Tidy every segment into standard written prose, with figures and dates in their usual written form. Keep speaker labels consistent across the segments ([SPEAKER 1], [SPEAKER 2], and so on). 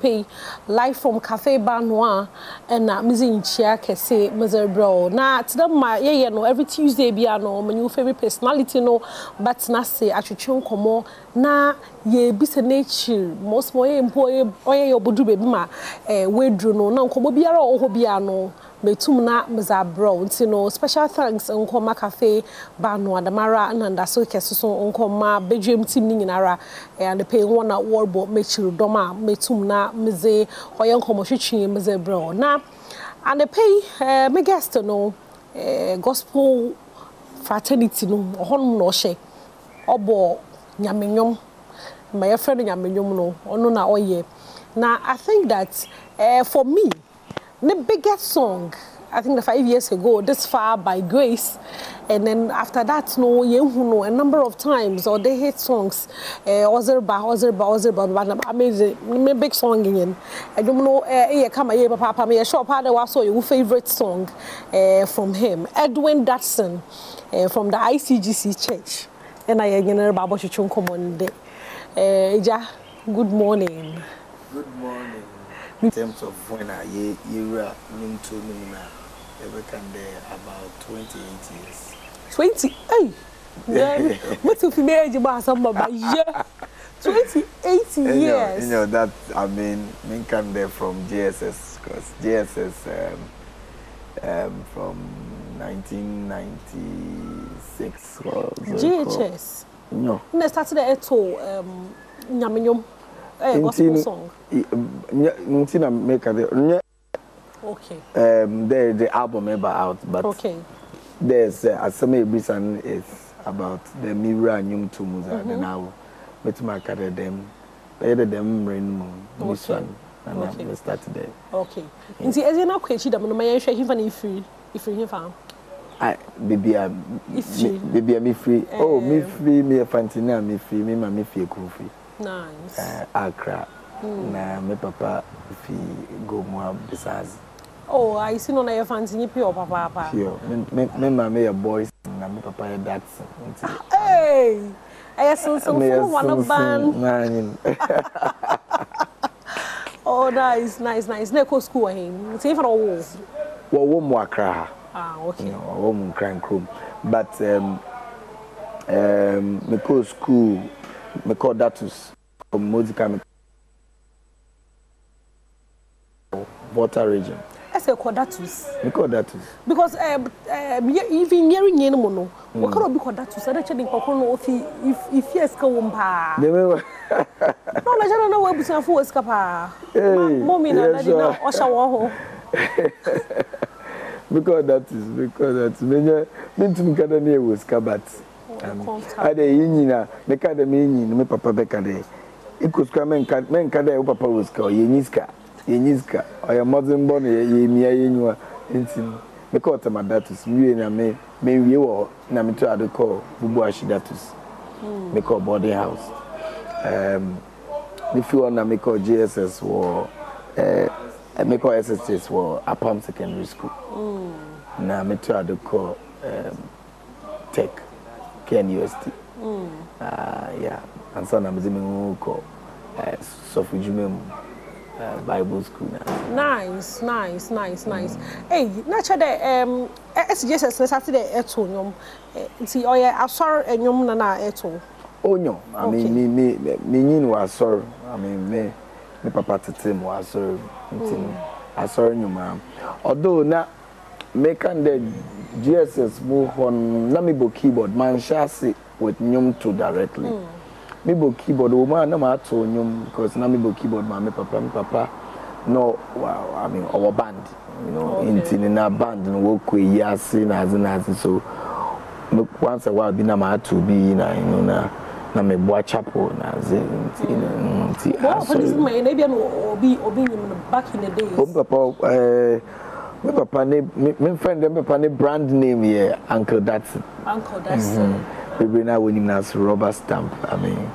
[SPEAKER 1] pay live from Cafe Banoa and Mizin Chia Kese Mizerabro. Now, to them, my no every Tuesday be no my new favorite personality no, but na say actually komo na ye bisa nature most more employee oye obodu baby ma wedru no na komo biara oho bia no metum na Mizerabro nti no special thanks nkoma Cafe Banoa damara na ndaso kesoso nkoma Badwam team ni nyinara and the pay one award bo mechiru doma metum na meze oye nkomo hwetwe Mizerabro na and the pay me guest no gospel fraternity no honum no hye obo nyamenyom my friend nyamenyom no ono na oye na I think that for me the biggest song I think 5 years ago this far by grace and then after that no no a number of times or they hit songs Ozerba amazing me big song in I don't know come here papa me sure part was so your favorite song from him Edwin Dadson from the ICGC church and I general babo chichun common day good morning.
[SPEAKER 2] Good morning. In terms of when I year into every there about 28 years.
[SPEAKER 1] 20? Hey! What if you married about somebody? Yeah. 28 years.
[SPEAKER 2] You know that I mean come there from GSS because GSS from 1996
[SPEAKER 1] GHS.
[SPEAKER 2] No.
[SPEAKER 1] I started at Nyamenyom gospel song. Okay.
[SPEAKER 2] There's the album ever out, but
[SPEAKER 1] okay.
[SPEAKER 2] There's Asame Brisan is about the Mira Nyum to Musa and now with my career them rain moon this one and I started there.
[SPEAKER 1] Okay. And see as you now question them no my share him if free found.
[SPEAKER 2] I baby I'm me free. Oh me free me fantina me free me ma me free free.
[SPEAKER 1] Nice.
[SPEAKER 2] Accra. Na me papa fi go more besides.
[SPEAKER 1] Oh, I see no na your fancy ni pure papa.
[SPEAKER 2] Pure. Me mama your boys na me papa your Dadson.
[SPEAKER 1] Hey. I so one of band. Oh, nice. Neko school him. Say for all.
[SPEAKER 2] Wo mo Accra.
[SPEAKER 1] Ah, okay.
[SPEAKER 2] Wo mo Cran Chrome. But me go school me call Datus from Mozika Water region.
[SPEAKER 1] I say call Datus.
[SPEAKER 2] Me call Datus.
[SPEAKER 1] Because even hearing any mono, what can be called Datus? I don't know if yes go umpa.
[SPEAKER 2] No,
[SPEAKER 1] I don't know where to for escapa. Mommy, I didn't know Oshawa.
[SPEAKER 2] Because that's me to me can near was cabat. I de yinina me ka de me yin me papa be ka de ikuska men ka de papa was ka yeniska oya modern born ye mia yenwa ntin me ka ota madatus wie na me wie wo na me to ade call bubu ashidatus me call boarding house if you want na me call GSS wo me call SSS wo Apam secondary school na me to ade call tech KNUST. Yeah, and so I'm doing Bible school now.
[SPEAKER 1] Nice. Hey, naturally, SGS Saturday eto nyom. Nti oye asor enyom na eto.
[SPEAKER 2] Oh no, I mean me nyin wa asor. I mean me papa tete mo asor. Nti asor nyoma. Although na make the GSS move on na me bo keyboard man shasi with nyum to directly. Me bo keyboard o man na ma to nyum because na me bo keyboard ma me papa no wow I mean our band you know in na band no wo ko yasi na so once a while be na ma to be na you know na me bo chapel na
[SPEAKER 1] wow for this man maybe obi back in the days.
[SPEAKER 2] Oh papa my papa me friend them papa ne brand name here Uncle Dadson. We now when him as rubber stamp. I mean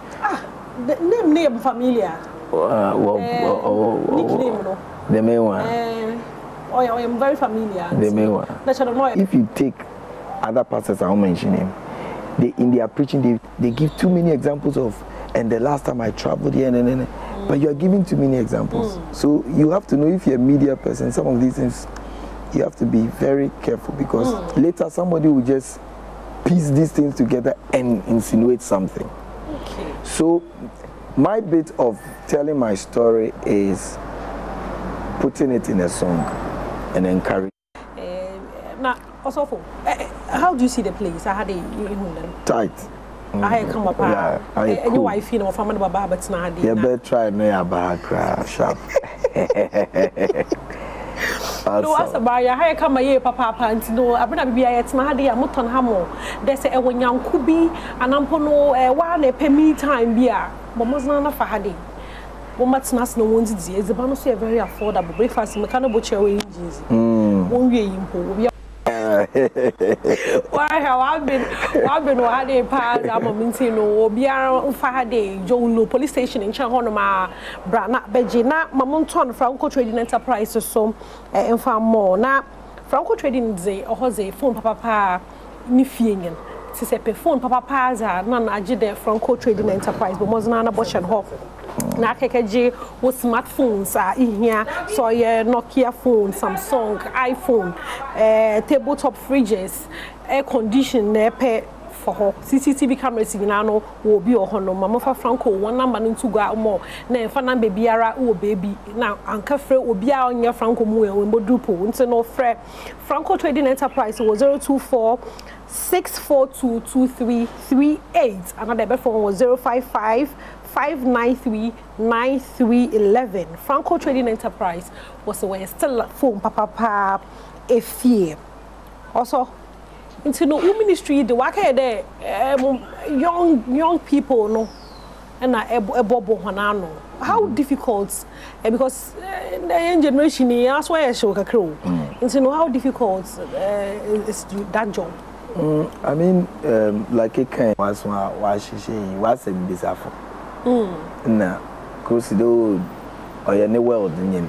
[SPEAKER 1] the name familiar. Nickname no.
[SPEAKER 2] The main one.
[SPEAKER 1] I am very familiar.
[SPEAKER 2] The main one. If you take other pastors I won't mention him. In their preaching they give too many examples of and the last time I traveled here and But you are giving too many examples. So you have to know if you're a media person, some of these things, you have to be very careful because later somebody will just piece these things together and insinuate something.
[SPEAKER 1] Okay.
[SPEAKER 2] So my bit of telling my story is putting it in a song and encouraging.
[SPEAKER 1] Now, also, how do you see the place? I had a
[SPEAKER 2] tight.
[SPEAKER 1] I come up.
[SPEAKER 2] Yeah,
[SPEAKER 1] and your wife, you know, family baba, but now
[SPEAKER 2] you better try no about sharp.
[SPEAKER 1] No, as a buyer, I come a year, papa, and no, I've been be at Mahadi, a Moton Hamo. There's a when young Kubi, and Ampono, one a penny time beer, but Mosana Fahadi. Woman's not no one's disease, the bonus a very affordable breakfast, mechanical chair wages. Won't be impo. Why have I been had a pass? I'm a Mintino, Biara Fahade, Joe police station in Chanhonoma, Brana, Bejina, Mamonton, Franco Trading Enterprise, or so, and far more. Now, Franco Trading Zay or Jose, phone papa, Nifingen. Tis a phone papa Paza, none ajide Franco Trading Enterprise, but Mosana Bosch and Hawk. Na kekeje with smartphones in here, so yeah, Nokia phone, Samsung, iPhone, tabletop fridges, air conditioner, pay for CCTV cameras in Nano will be or hono. Mama Franco, one number into go more. Now, Fana baby ara oh baby. Now, Uncle Fred will be out on your Franco Moe when Bodupo, and no Fred. Franco Trading Enterprise was 024-642-2338. Another phone was 055-593-9311. Franco Trading Enterprise was away still phone papa a fear. Also, into no ministry the work there young people no and a bobo hanano. How difficult because the generation that's why I show a crew. Into know how difficult is that job.
[SPEAKER 2] I mean, like a kind was she was a bizarre. Na consider or any world in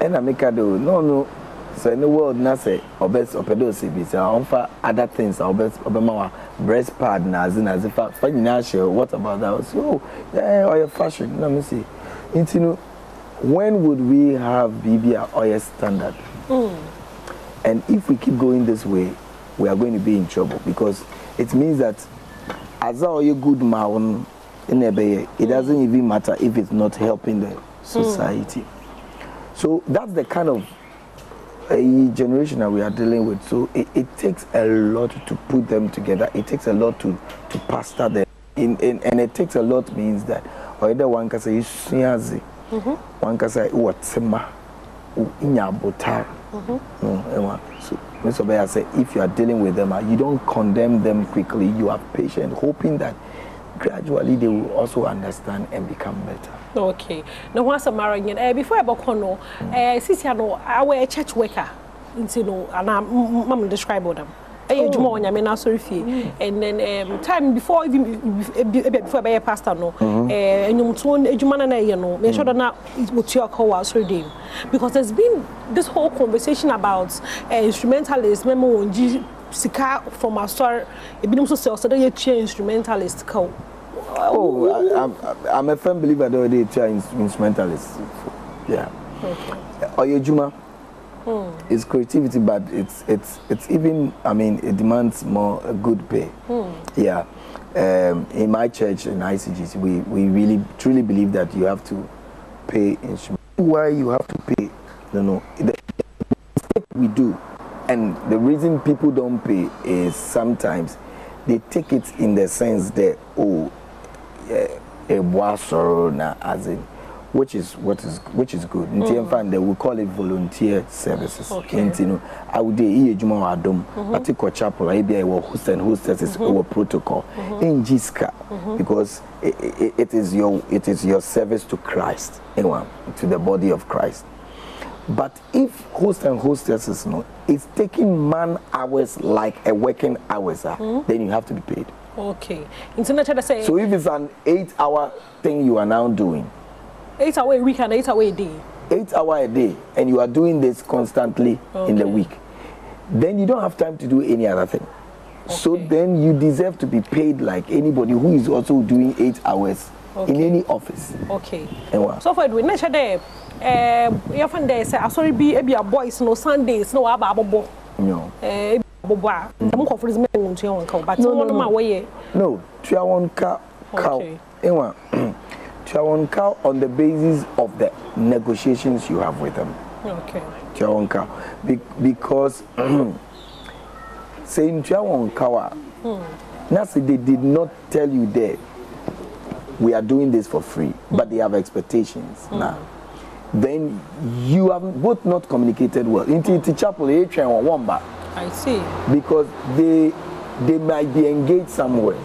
[SPEAKER 2] and I make a do no so in the world na say obes opedosi be say on for other things obes obema breast pad na as if financial what about that so yeah or your fashion let me see into when would we have BBA oil standard and if we keep going this way we are going to be in trouble because it means that as a good man in a bay, it doesn't even matter if it's not helping the society. So that's the kind of a generation that we are dealing with. So it takes a lot to put them together. It takes a lot to pastor them. And it takes a lot means that either one can say one can say whatsema inyabota. So I say if you are dealing with them, you don't condemn them quickly. You are patient, hoping that gradually they will also understand and become better.
[SPEAKER 1] Okay. Now once I'm marrying, before I bokono, since I know I wear a church worker, you know, and I'm describe them. And then time before before I be a pastor no, and you turn a Jumana, you know, make sure that now what your call was redeemed because there's been this whole conversation about instrumentalists, memo Sika from our store, it been so sell so that you change instrumentalist call.
[SPEAKER 2] Oh, I'm a firm believer that they change instrumentalists. Yeah. Okay. Oyejuma is creativity, but it's even I mean it demands more good pay. Yeah. In my church in ICGC, we really truly believe that you have to pay instruments. Why you have to pay? The mistake we do. And the reason people don't pay is sometimes they take it in the sense that a wasor as in which is good. They will call it volunteer services. Okay. I would do Adom, particular chapel, I will host and hostesses our protocol in Jiska because it is your service to Christ, to the body of Christ. But if host and hostesses it's taking man hours like a working hours, then you have to be paid.
[SPEAKER 1] Okay.
[SPEAKER 2] So if it's an 8-hour thing you are now doing,
[SPEAKER 1] 8 hour a week and 8 hour a day.
[SPEAKER 2] 8 hours a day, and you are doing this constantly in the week, then you don't have time to do any other thing. Okay. So then you deserve to be paid like anybody who is also doing 8 hours in any office.
[SPEAKER 1] Okay. So for Edwin, next day, you find there say sorry be a boys no Sundays no ababo.
[SPEAKER 2] No.
[SPEAKER 1] Boba. I'm confused me unto your uncle, but no my way.
[SPEAKER 2] No, Triawonka cow. Ewa. Triawonka on the basis of the negotiations you have with them.
[SPEAKER 1] Okay.
[SPEAKER 2] Triawonka because saying Triawonka Nasi, they did not tell you there we are doing this for free, but they have expectations now. Then you have both not communicated well. Into chapel,
[SPEAKER 1] I see.
[SPEAKER 2] Because they might be engaged somewhere.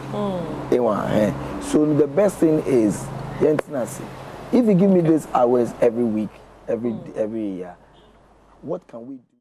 [SPEAKER 2] So the best thing is, if you give me these hours every week, every year, what can we do?